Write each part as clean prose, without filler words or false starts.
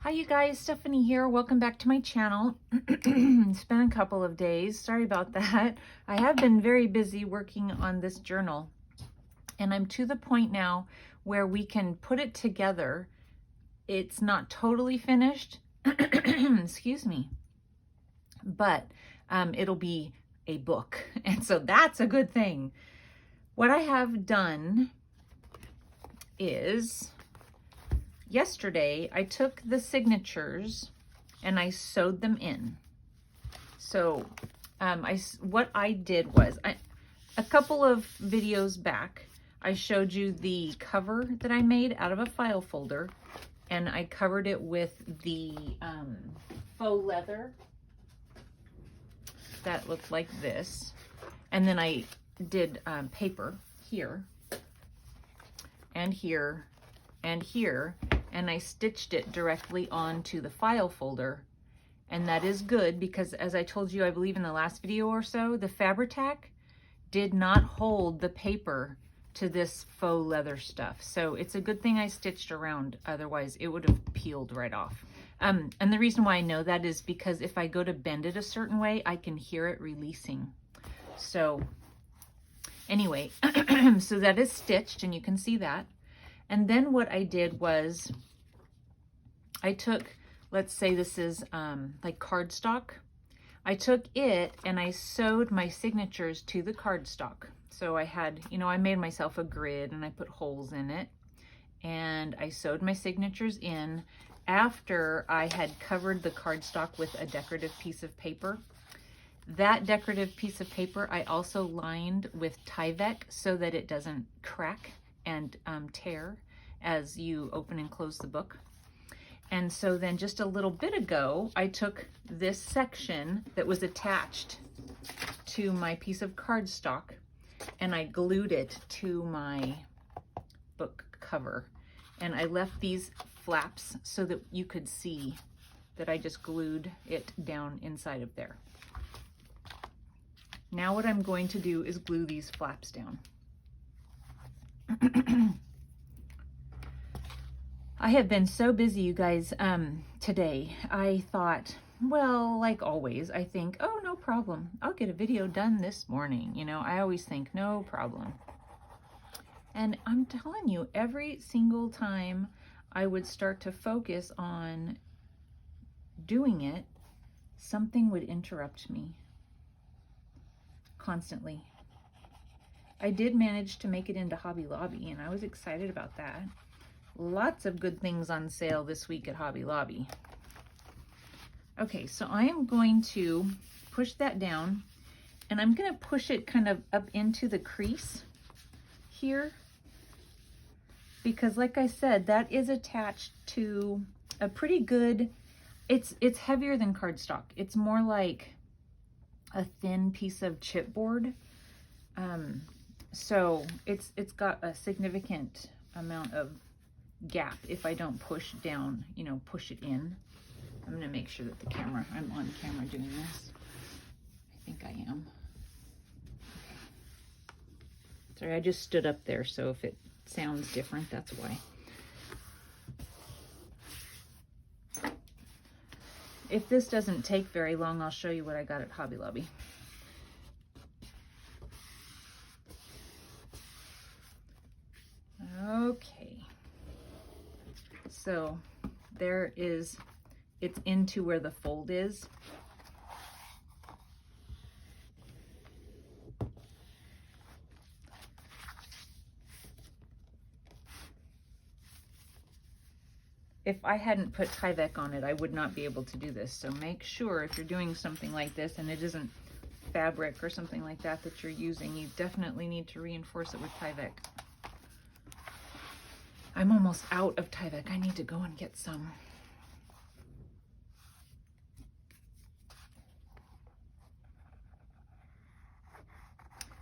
Hi you guys, Stephanie here. Welcome back to my channel. It's been a couple of days. Sorry about that. I have been very busy working on this journal, and I'm to the point now where we can put it together. It's not totally finished, excuse me, but it'll be a book, and so that's a good thing. What I have done is, yesterday, I took the signatures and I sewed them in. So what I did was, a couple of videos back, I showed you the cover that I made out of a file folder, and I covered it with the faux leather that looked like this. And then I did paper here and here and here, and I stitched it directly onto the file folder. And that is good because, as I told you, I believe in the last video or so, the Fabri-Tac did not hold the paper to this faux leather stuff. So it's a good thing I stitched around, otherwise it would have peeled right off. And the reason why I know that is because if I go to bend it a certain way, I can hear it releasing. So anyway, so that is stitched and you can see that. And then what I did was I took, let's say this is like cardstock. I took it and I sewed my signatures to the cardstock. So I had, I made myself a grid and I put holes in it. And I sewed my signatures in after I had covered the cardstock with a decorative piece of paper. That decorative piece of paper I also lined with Tyvek so that it doesn't crack and tear as you open and close the book. And so then just a little bit ago, I took this section that was attached to my piece of cardstock and I glued it to my book cover. And I left these flaps so that you could see that I just glued it down inside of there. Now what I'm going to do is glue these flaps down. I have been so busy, you guys, today. I thought, well, like always, I think, oh, no problem. I'll get a video done this morning. I always think, no problem. And I'm telling you, every single time I would start to focus on doing it, something would interrupt me constantly. I did manage to make it into Hobby Lobby, and I was excited about that. Lots of good things on sale this week at Hobby Lobby. Okay, so I am going to push that down, and I'm going to push it kind of up into the crease here, because like I said, that is attached to a pretty good, it's heavier than cardstock. It's more like a thin piece of chipboard. So it's got a significant amount of gap if I don't push down, push it in. I'm gonna make sure that I'm on camera doing this. I think I am. Okay. Sorry, I just stood up there, so if it sounds different, that's why. If this doesn't take very long, I'll show you what I got at Hobby Lobby. Okay, so there is, it's into where the fold is. If I hadn't put Tyvek on it, I would not be able to do this. So make sure if you're doing something like this and it isn't fabric or something like that that you're using, you definitely need to reinforce it with Tyvek. I'm almost out of Tyvek. I need to go and get some.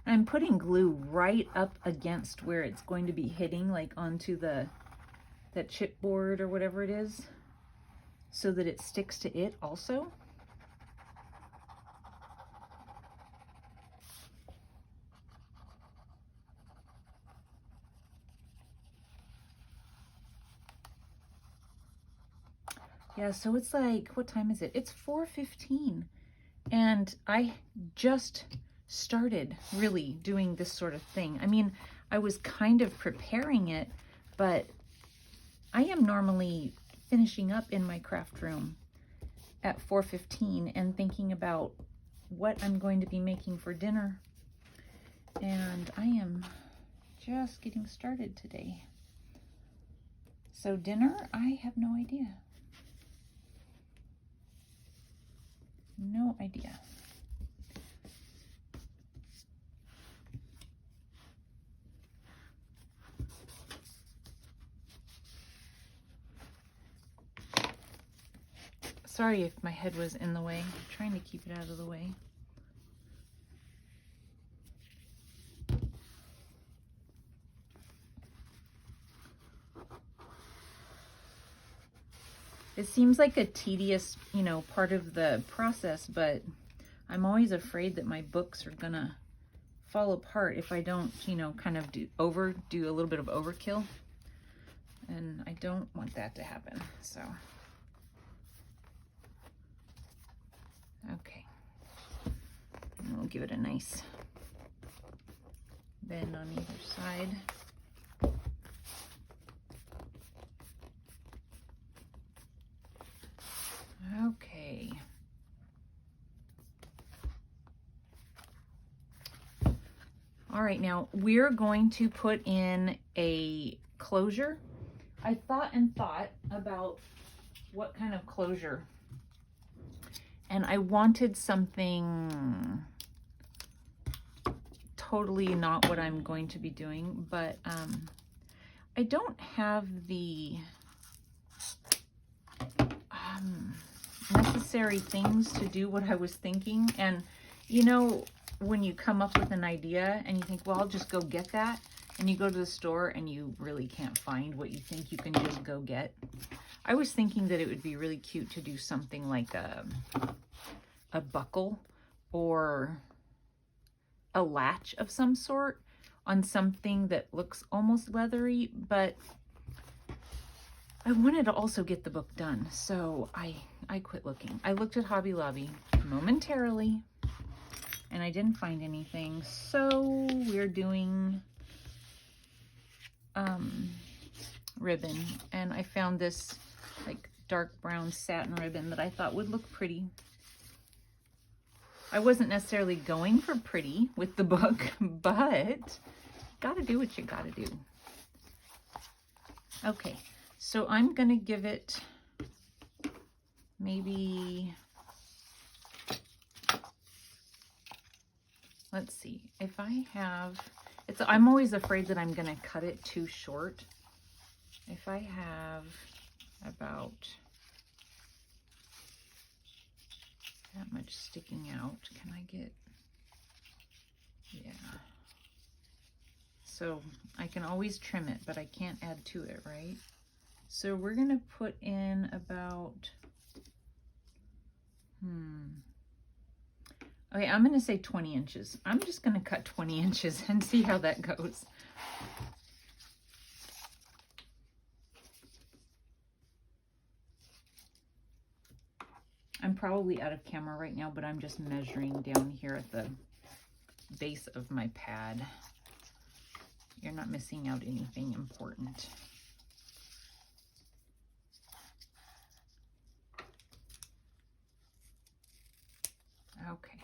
I'm putting glue right up against where it's going to be hitting, like onto that chipboard or whatever it is, so that it sticks to it also. Yeah, so it's like, what time is it? It's 4:15. And I just started really doing this sort of thing. I mean, I was kind of preparing it, but I am normally finishing up in my craft room at 4:15 and thinking about what I'm going to be making for dinner. And I am just getting started today. So dinner, I have no idea. No idea. Sorry if my head was in the way. I'm trying to keep it out of the way. It seems like a tedious, part of the process, but I'm always afraid that my books are gonna fall apart if I don't, kind of do a little bit of overkill. And I don't want that to happen, so. Okay. And we'll give it a nice bend on either side. Okay. All right, now we're going to put in a closure. I thought about what kind of closure, and I wanted something totally not what I'm going to be doing, but I don't have the necessary things to do what I was thinking. And when you come up with an idea and you think, well, I'll just go get that, and you go to the store and you really can't find what you think you can just go get. I was thinking that it would be really cute to do something like a buckle or a latch of some sort on something that looks almost leathery, but I wanted to also get the book done, so I quit looking. I looked at Hobby Lobby momentarily, and I didn't find anything, so we're doing ribbon, and I found this like dark brown satin ribbon that I thought would look pretty. I wasn't necessarily going for pretty with the book, but gotta do what you gotta do. Okay, so I'm gonna give it maybe, let's see, if I have, I'm always afraid that I'm gonna cut it too short. If I have about that much sticking out, can I get, yeah. So I can always trim it, but I can't add to it, right? So we're gonna put in about, okay, I'm gonna say 20 inches. I'm just gonna cut 20 inches and see how that goes. I'm probably out of camera right now, but I'm just measuring down here at the base of my pad. You're not missing out anything important. Okay.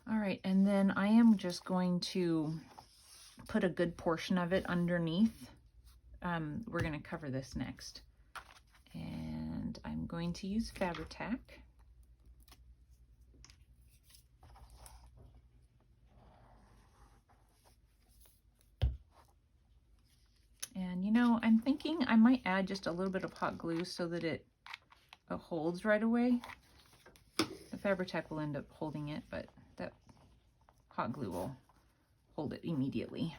All right, and then I am just going to put a good portion of it underneath. We're going to cover this next. And I'm going to use Fabri-Tac. And I'm thinking I might add just a little bit of hot glue so that it holds right away. The Fabri-Tac will end up holding it, but that hot glue will hold it immediately.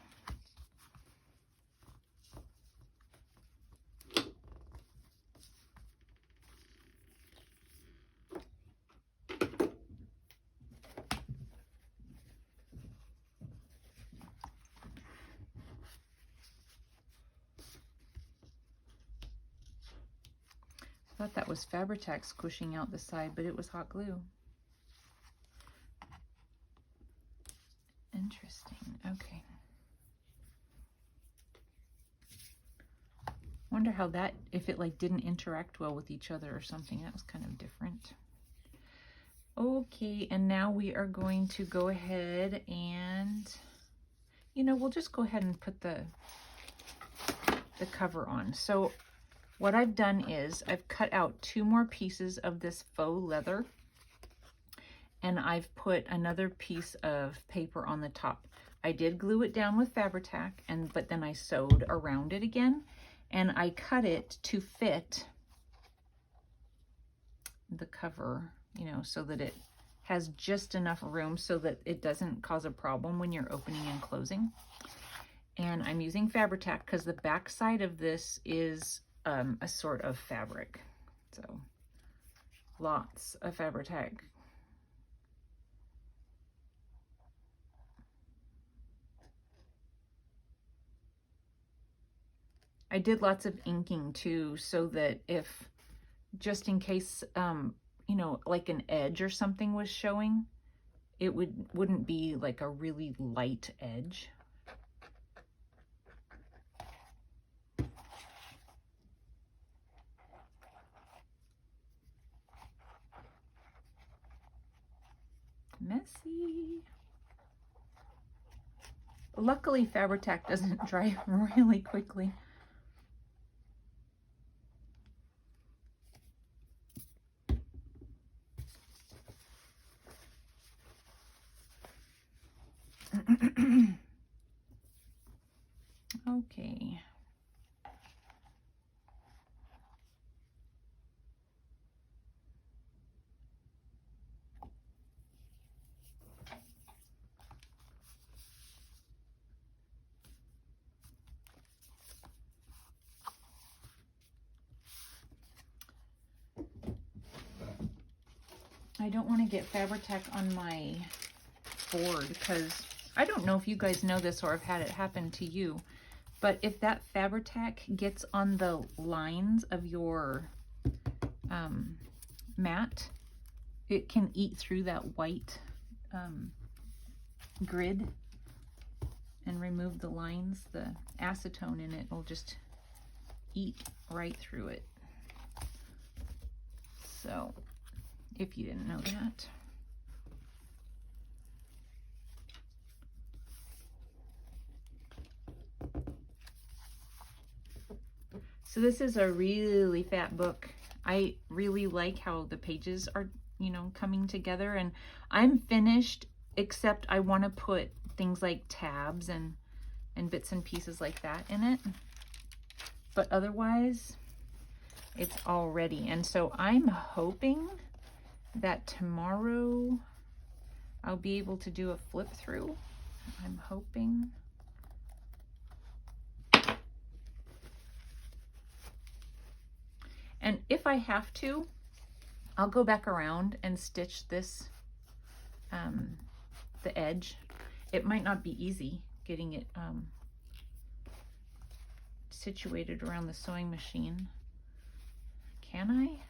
thought that was Fabri-Tac squishing out the side, but it was hot glue. Interesting. Okay. Wonder how that, if it like didn't interact well with each other or something. That was kind of different. Okay, and now we are going to go ahead and, you know, we'll just go ahead and put the cover on. So what I've done is I've cut out 2 more pieces of this faux leather, and I've put another piece of paper on the top. I did glue it down with Fabri-Tac, but then I sewed around it again, and I cut it to fit the cover, you know, so that it has just enough room so that it doesn't cause a problem when you're opening and closing. And I'm using Fabri-Tac because the back side of this is a sort of fabric. So lots of Fabri-Tac. I did lots of inking too, so that if, just in case, you know, like an edge or something was showing, it wouldn't be like a really light edge. Messy. Luckily, Fabri-Tac doesn't dry really quickly. Okay. I don't want to get Fabri-Tac on my board because I don't know if you guys know this or have had it happen to you, but if that Fabri-Tac gets on the lines of your mat, it can eat through that white grid and remove the lines. The acetone in it will just eat right through it. So, if you didn't know that. So this is a really fat book. I really like how the pages are, you know, coming together, and I'm finished, except I want to put things like tabs and bits and pieces like that in it. But otherwise, it's all ready. And so I'm hoping that tomorrow I'll be able to do a flip through. I'm hoping. And if I have to, I'll go back around and stitch this, the edge. It might not be easy getting it situated around the sewing machine. Can I?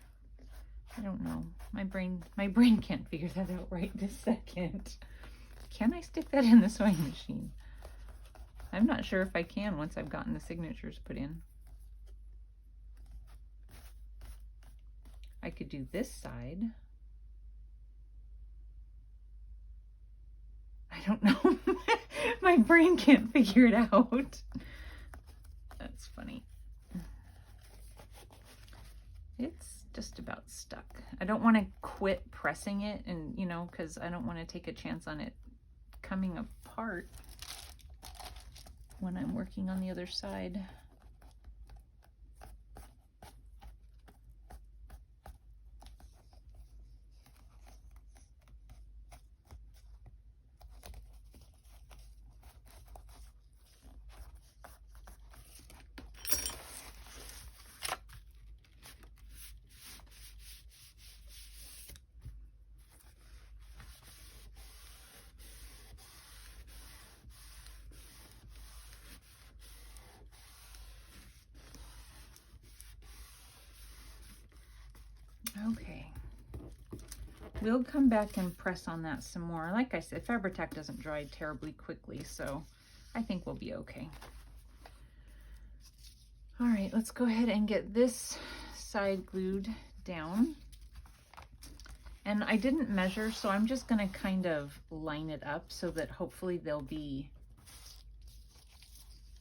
I don't know. My brain can't figure that out right this second. Can I stick that in the sewing machine? I'm not sure if I can once I've gotten the signatures put in. I could do this side. I don't know. My brain can't figure it out. That's funny. It's just about stuck. I don't want to quit pressing it, and you know, because I don't want to take a chance on it coming apart when I'm working on the other side. we'll come back and press on that some more. Like I said, Fabri-Tac doesn't dry terribly quickly, so I think we'll be okay. All right, let's go ahead and get this side glued down. And I didn't measure, so I'm just gonna kind of line it up so that hopefully they'll be,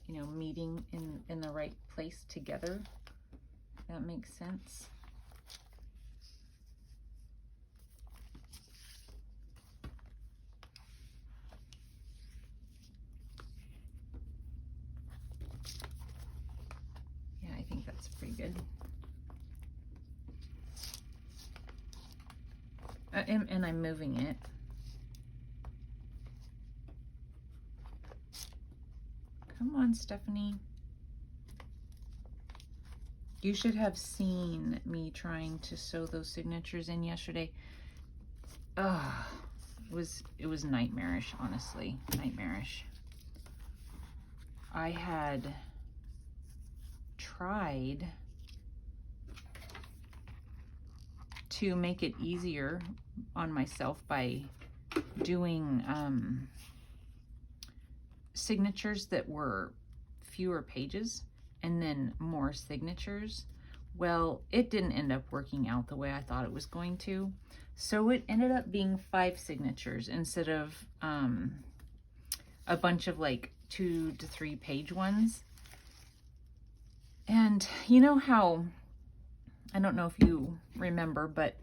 you know, meeting in the right place together. That makes sense. Yeah, I think that's pretty good. And I'm moving it. Come on, Stephanie. You should have seen me trying to sew those signatures in yesterday. Ugh, it was nightmarish, honestly, nightmarish. I had tried to make it easier on myself by doing signatures that were fewer pages and then more signatures. Well, it didn't end up working out the way I thought it was going to. So it ended up being 5 signatures instead of a bunch of like 2 to 3 page ones. And you know how, I don't know if you remember, but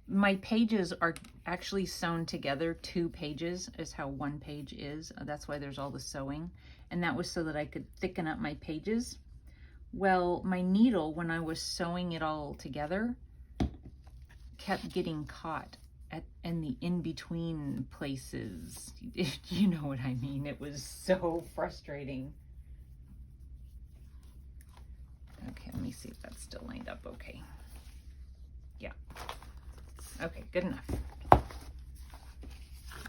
my pages are actually sewn together. 2 pages is how 1 page is. That's why there's all the sewing. And that was so that I could thicken up my pages. Well, my needle, when I was sewing it all together, kept getting caught in the in-between places. You know what I mean? It was so frustrating. Okay, let me see if that's still lined up okay. Yeah. Okay, good enough.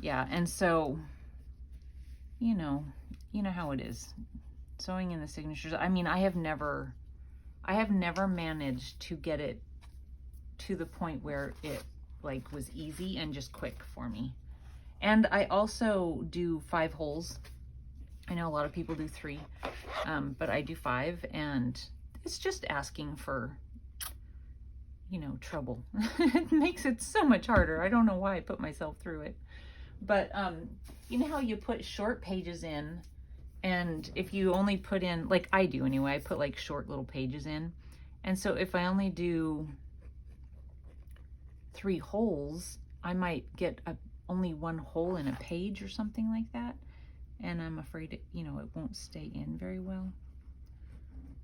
Yeah, and so, you know how it is. Sewing in the signatures. I mean, I have never managed to get it to the point where it like was easy and just quick for me. And I also do 5 holes. I know a lot of people do 3, but I do 5, and it's just asking for, you know, trouble. It makes it so much harder. I don't know why I put myself through it. But you know how you put short pages in, and if you only put in, like I do anyway, I put like short little pages in. And so if I only do 3 holes, I might get only 1 hole in a page or something like that. And I'm afraid it, you know, it won't stay in very well.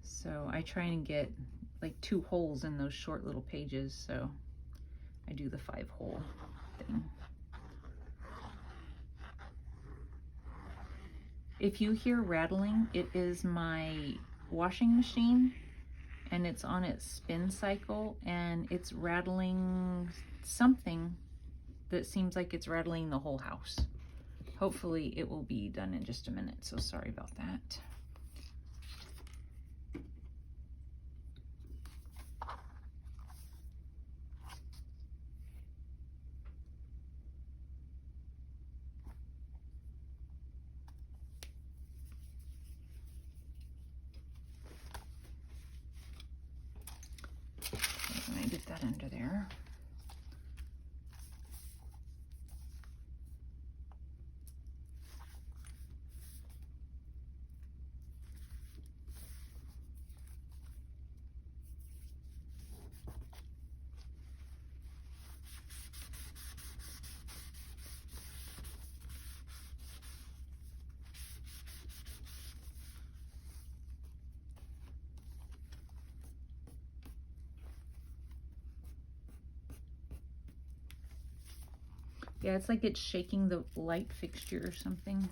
So I try and get like 2 holes in those short little pages. So I do the 5 hole thing. If you hear rattling, it is my washing machine, and it's on its spin cycle, and it's rattling something that seems like it's rattling the whole house. Hopefully it will be done in just a minute, so sorry about that. Let me get that under there. Yeah, it's like it's shaking the light fixture or something.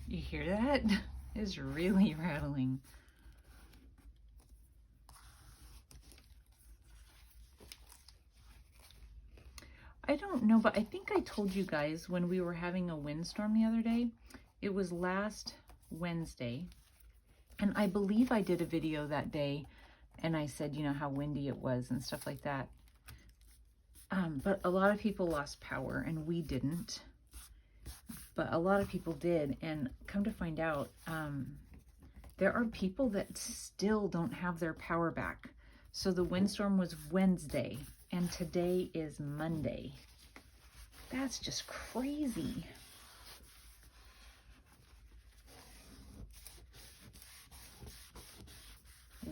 You hear that? is really rattling. I don't know, but I think I told you guys when we were having a windstorm the other day, it was last Wednesday, and I believe I did a video that day, and I said, you know, how windy it was and stuff like that. But a lot of people lost power, and we didn't. But a lot of people did, and come to find out, there are people that still don't have their power back. So the windstorm was Wednesday, and today is Monday. That's just crazy.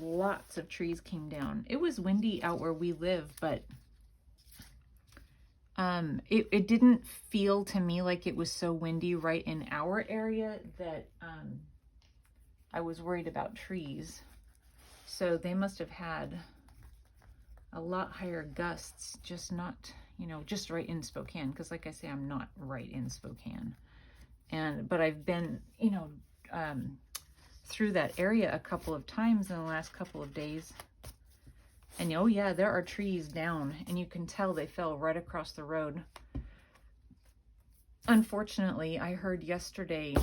Lots of trees came down. It was windy out where we live, but it didn't feel to me like it was so windy right in our area that I was worried about trees. So they must have had a lot higher gusts, just not, you know, just right in Spokane. Because like I say, I'm not right in Spokane. But I've been, you know, through that area a couple of times in the last couple of days. And oh yeah, there are trees down, and you can tell they fell right across the road. Unfortunately, I heard yesterday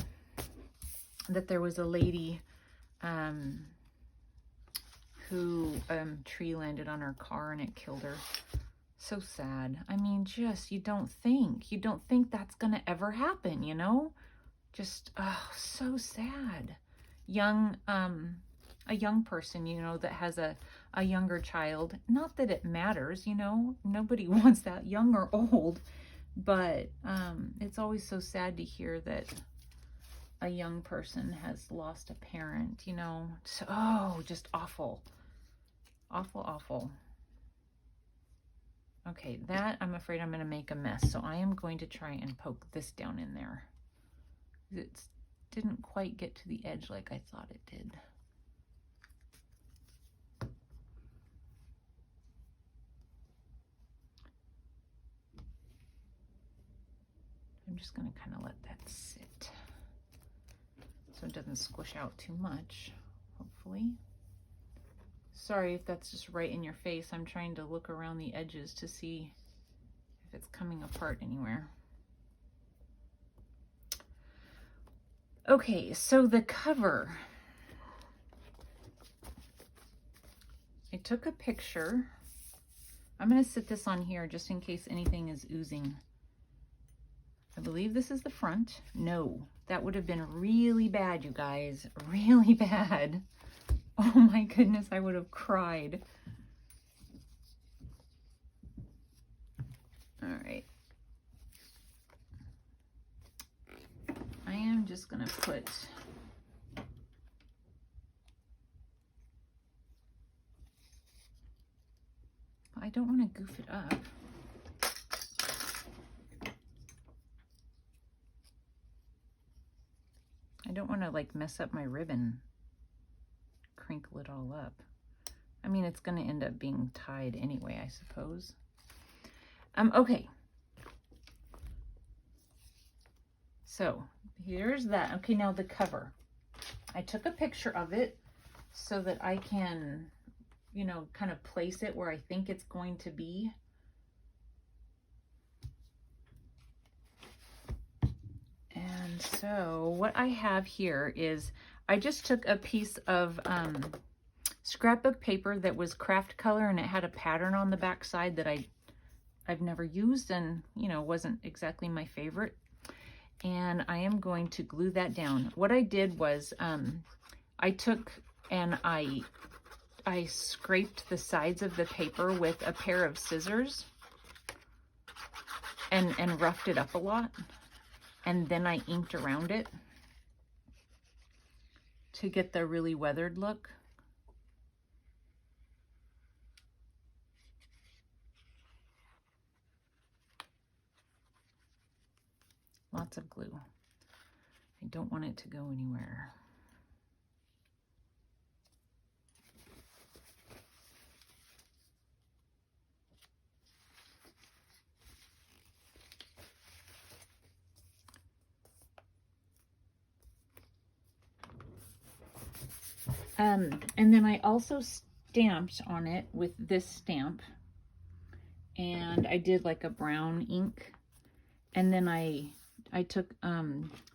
that there was a lady who tree landed on her car and it killed her. So sad. I mean, just you don't think that's gonna ever happen, you know? Just so sad. A young person, you know, that has a younger child. Not that it matters, you know, nobody wants that, young or old, but it's always so sad to hear that a young person has lost a parent, you know. So, just awful. Awful, awful. Okay, that I'm afraid I'm going to make a mess, so I am going to try and poke this down in there. It didn't quite get to the edge like I thought it did. I'm just going to kind of let that sit so it doesn't squish out too much, hopefully. Sorry if that's just right in your face. I'm trying to look around the edges to see if it's coming apart anywhere. Okay, so the cover. I took a picture. I'm going to sit this on here just in case anything is oozing. I believe this is the front. No, that would have been really bad, you guys. Really bad. Oh my goodness, I would have cried. All right. I am just going to put I don't want to goof it up. I don't want to like mess up my ribbon, crinkle it all up. I mean, it's going to end up being tied anyway, I suppose. Okay. So here's that. Okay, now the cover. I took a picture of it so that I can, you know, kind of place it where I think it's going to be. And so what I have here is I just took a piece of scrapbook paper that was craft color, and it had a pattern on the back side that I've never used and, you know, wasn't exactly my favorite. And I am going to glue that down. What I did was I took and I scraped the sides of the paper with a pair of scissors and roughed it up a lot. And then I inked around it to get the really weathered look. Lots of glue. I don't want it to go anywhere. And then I also stamped on it with this stamp, and I did like a brown ink, and then I took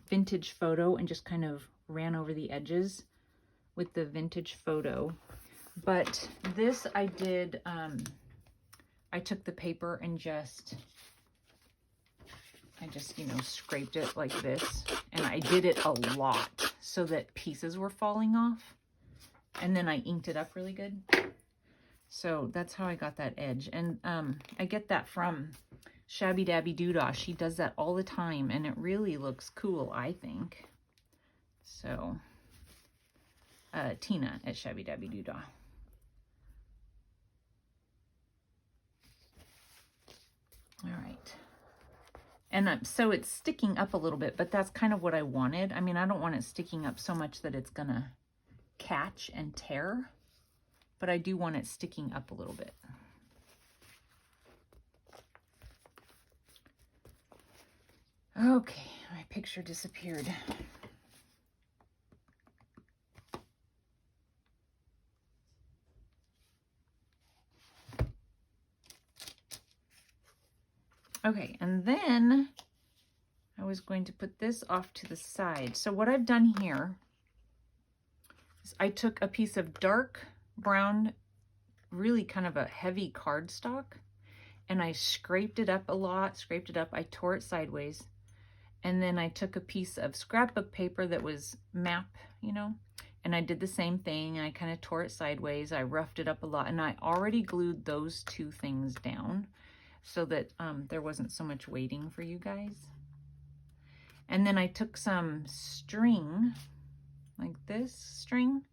vintage photo and just kind of ran over the edges with the vintage photo. But this I did, I took the paper and I just, you know, scraped it like this, and I did it a lot so that pieces were falling off, and then I inked it up really good. So that's how I got that edge. And I get that from Shabby Dabby Doodah. She does that all the time, and it really looks cool, I think. So Tina at Shabby Dabby Doodah. All right. And so it's sticking up a little bit, but that's kind of what I wanted. I mean, I don't want it sticking up so much that it's gonna catch and tear, but I do want it sticking up a little bit. Okay, my picture disappeared. Okay, and then I was going to put this off to the side. So what I've done here is I took a piece of dark brown, really kind of a heavy cardstock, and I scraped it up a lot, scraped it up. I tore it sideways. And then I took a piece of scrapbook paper that was map, you know, and I did the same thing. I kind of tore it sideways. I roughed it up a lot, and I already glued those two things down so that there wasn't so much waiting for you guys. And then I took some string, like this string,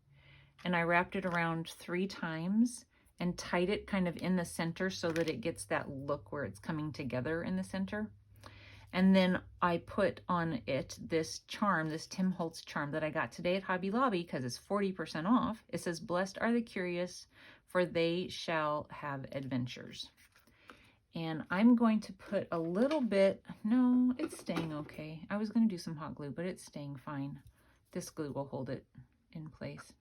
and I wrapped it around 3 times and tied it kind of in the center so that it gets that look where it's coming together in the center. And then I put on it this charm, this Tim Holtz charm that I got today at Hobby Lobby because it's 40% off. It says, "Blessed are the curious, for they shall have adventures." And I'm going to put a little bit, no, it's staying okay. I was going to do some hot glue, but it's staying fine. This glue will hold it in place.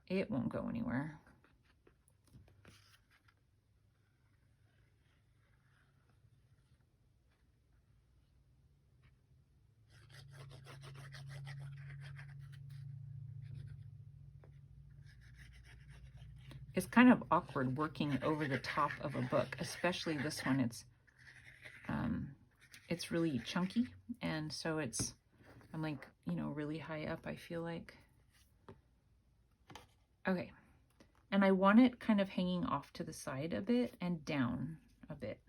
It won't go anywhere. It's kind of awkward working over the top of a book, especially this one. It's really chunky, and so I'm like, you know, really high up, I feel like. Okay, and I want it kind of hanging off to the side a bit and down a bit.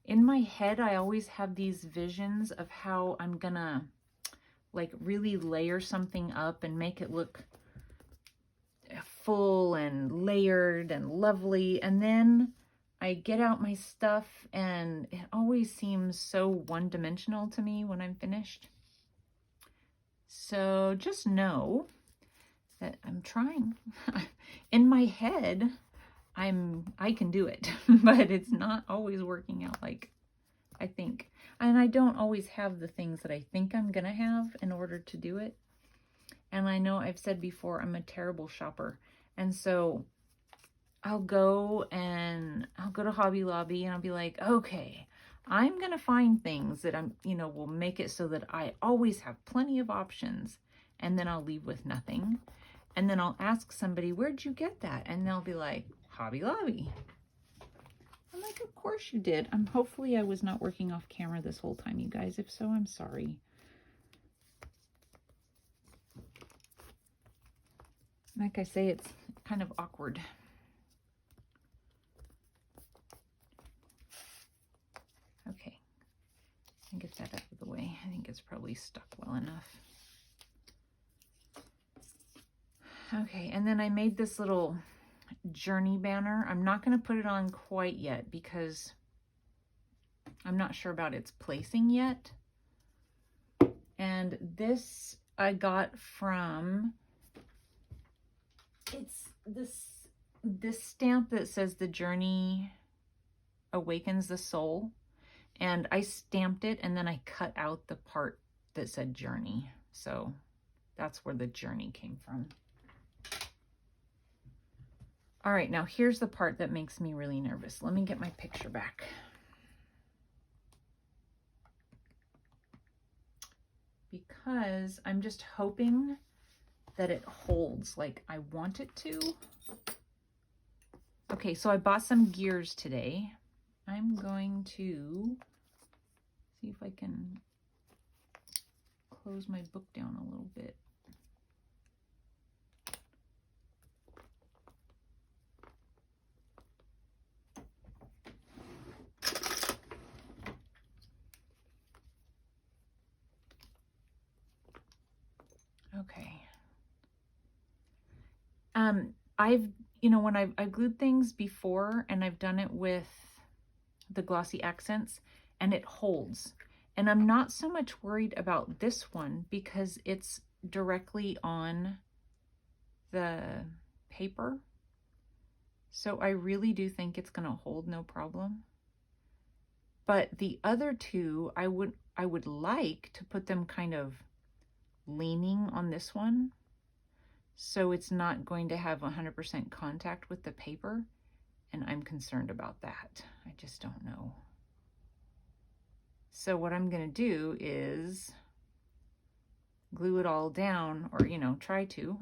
In my head, I always have these visions of how I'm gonna like really layer something up and make it look full and layered and lovely. And then I get out my stuff and it always seems so one-dimensional to me when I'm finished. So just know that I'm trying. In my head, I can do it, but it's not always working out like I think. And I don't always have the things that I think I'm gonna have in order to do it. And I know I've said before, I'm a terrible shopper. And so I'll go to Hobby Lobby and I'll be like, okay, I'm gonna find things that will make it so that I always have plenty of options. And then I'll leave with nothing. And then I'll ask somebody, where'd you get that? And they'll be like, Hobby Lobby. I'm like, of course you did. Hopefully I was not working off camera this whole time, you guys. If so, I'm sorry. Like I say, it's kind of awkward. Okay, I'll get that out of the way. I think it's probably stuck well enough. Okay, and then I made this little journey banner. I'm not going to put it on quite yet because I'm not sure about its placing yet. And this I got from, it's this stamp that says the journey awakens the soul. And I stamped it and then I cut out the part that said journey. So that's where the journey came from. All right, now here's the part that makes me really nervous. Let me get my picture back. Because I'm just hoping that it holds like I want it to. Okay, so I bought some gears today. I'm going to see if I can close my book down a little bit. Okay. When I've glued things before and I've done it with the glossy accents and it holds. And I'm not so much worried about this one because it's directly on the paper. So I really do think it's going to hold no problem. But the other two, I would like to put them kind of leaning on this one. So it's not going to have 100% contact with the paper. And I'm concerned about that. I just don't know. So what I'm going to do is glue it all down, or,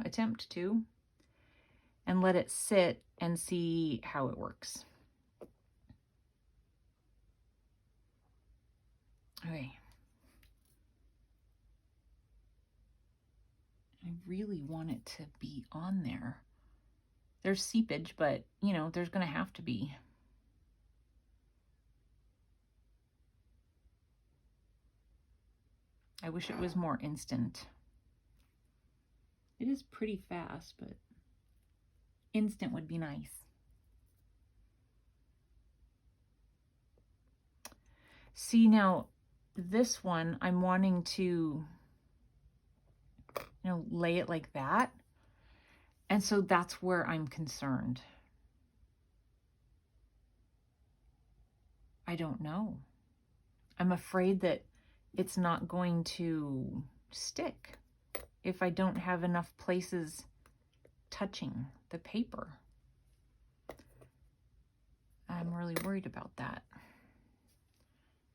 attempt to, and let it sit and see how it works. Okay. I really want it to be on there. There's seepage, but, there's going to have to be. I wish it was more instant. It is pretty fast, but instant would be nice. See, now, this one, I'm wanting to, lay it like that. And so that's where I'm concerned. I don't know. I'm afraid that it's not going to stick if I don't have enough places touching the paper. I'm really worried about that.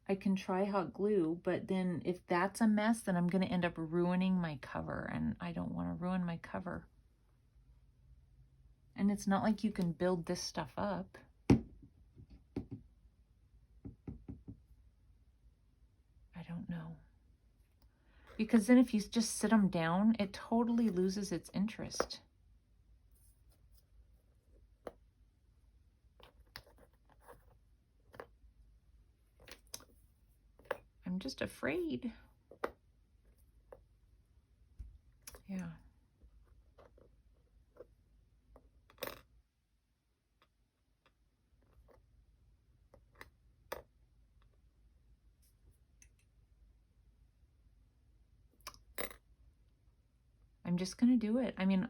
I can try hot glue, but then if that's a mess, then I'm going to end up ruining my cover, and I don't want to ruin my cover. And it's not like you can build this stuff up. I don't know. Because then if you just sit them down, it totally loses its interest. I'm just afraid. Yeah. I'm just going to do it. I mean,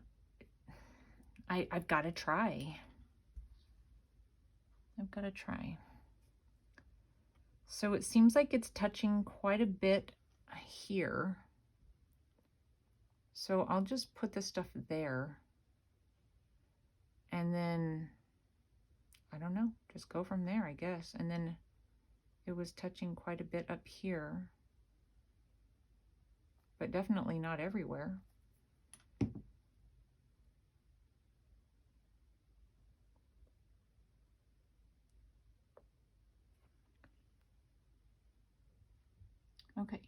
I've got to try. I've got to try. So it seems like it's touching quite a bit here. So I'll just put the stuff there. And then, I don't know, just go from there, I guess. And then it was touching quite a bit up here, but definitely not everywhere. Okay.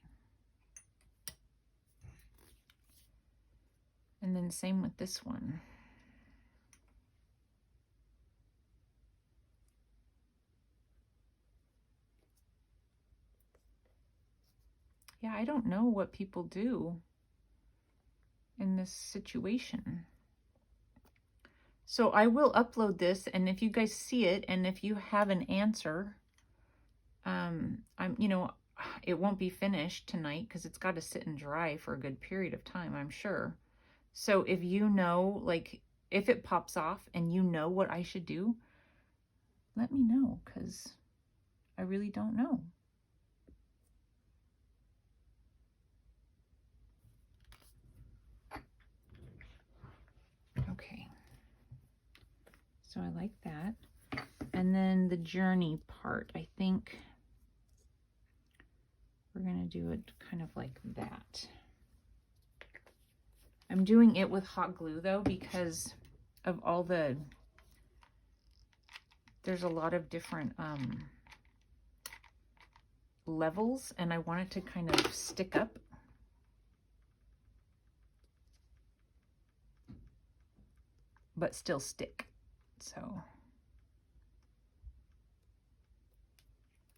And then same with this one. Yeah, I don't know what people do in this situation. So I will upload this, and if you guys see it, and if you have an answer, you know, it won't be finished tonight because it's got to sit and dry for a good period of time, I'm sure. So if you know, like, if it pops off and you know what I should do, let me know, because I really don't know. Okay. So I like that. And then the journey part, I think we're going to do it kind of like that. I'm doing it with hot glue though, because of all the, there's a lot of different levels, and I want it to kind of stick up. But still stick. So,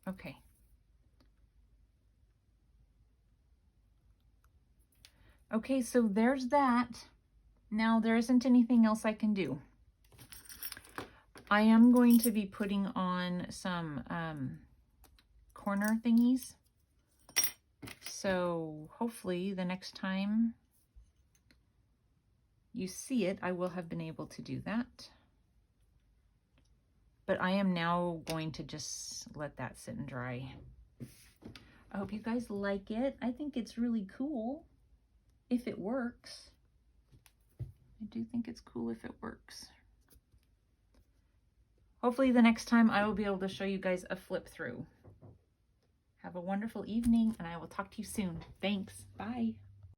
okay. Okay, so there's that. Now there isn't anything else I can do. I am going to be putting on some corner thingies. So hopefully the next time you see it, I will have been able to do that. But I am now going to just let that sit and dry. I hope you guys like it. I think it's really cool if it works. I do think it's cool if it works. Hopefully the next time I will be able to show you guys a flip through. Have a wonderful evening, and I will talk to you soon. Thanks. Bye.